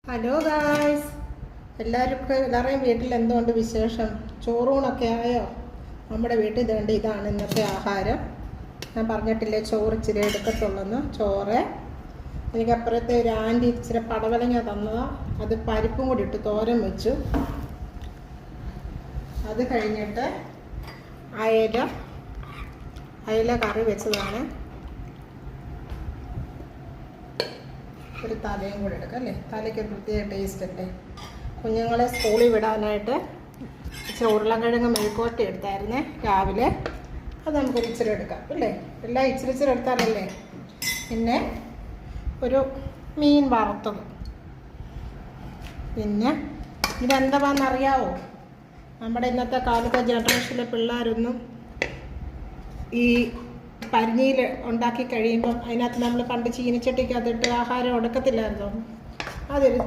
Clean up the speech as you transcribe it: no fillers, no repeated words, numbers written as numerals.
Hello guys, എല്ലാവരുടെയും വീട്ടിൽ എന്തുകൊണ്ട് വിശേഷം? ചോറൂണൊക്കെ ആയോ? നമ്മുടെ വീട്ടിൽ ഇതാണ് ഇന്നത്തെ ആഹാരം. ഞാൻ പറഞ്ഞിട്ടില്ലേ ചോറ് ഇച്ചിരി എടുക്കത്തുള്ളെന്ന്. ചോറ് എനിക്കപ്പുറത്തെ ഒരു ആൻറ്റി ഇച്ചിരി പടവലങ്ങ തന്നതാണ്. അത് പരിപ്പും കൂടി ഇട്ട് തോരൻ വെച്ചു. അത് കഴിഞ്ഞിട്ട് അയല കറി വെച്ചതാണ്. ഒരു തലയും കൂടെ എടുക്കാം അല്ലേ? തലയ്ക്ക് പ്രത്യേക ടേസ്റ്റ് അല്ലേ? കുഞ്ഞുങ്ങളെ സ്കൂളിൽ വിടാനായിട്ട് ഇച്ചിരി ഉരുളക്കിഴങ്ങ് മെഴുക്കുവരട്ടി എടുത്തായിരുന്നേ രാവിലെ. അത് നമുക്കൊരു ഇച്ചിരി എടുക്കാം അല്ലേ? എല്ലാം ഇച്ചിരി എടുത്താലല്ലേ. പിന്നെ ഒരു മീൻ വറുത്തത്. പിന്നെ ഇതെന്താണെന്നറിയാവോ? നമ്മുടെ ഇന്നത്തെ കാലത്തെ ജനറേഷനിലെ പിള്ളേരൊന്നും ഈ പരിഞ്ഞിയിൽ ഉണ്ടാക്കി കഴിയുമ്പം അതിനകത്ത് നമ്മൾ പണ്ട് ചീനിച്ചട്ടിക്കകത്തിട്ട് ആഹാരം ഉടക്കത്തില്ലായിരുന്നോ? അതൊരു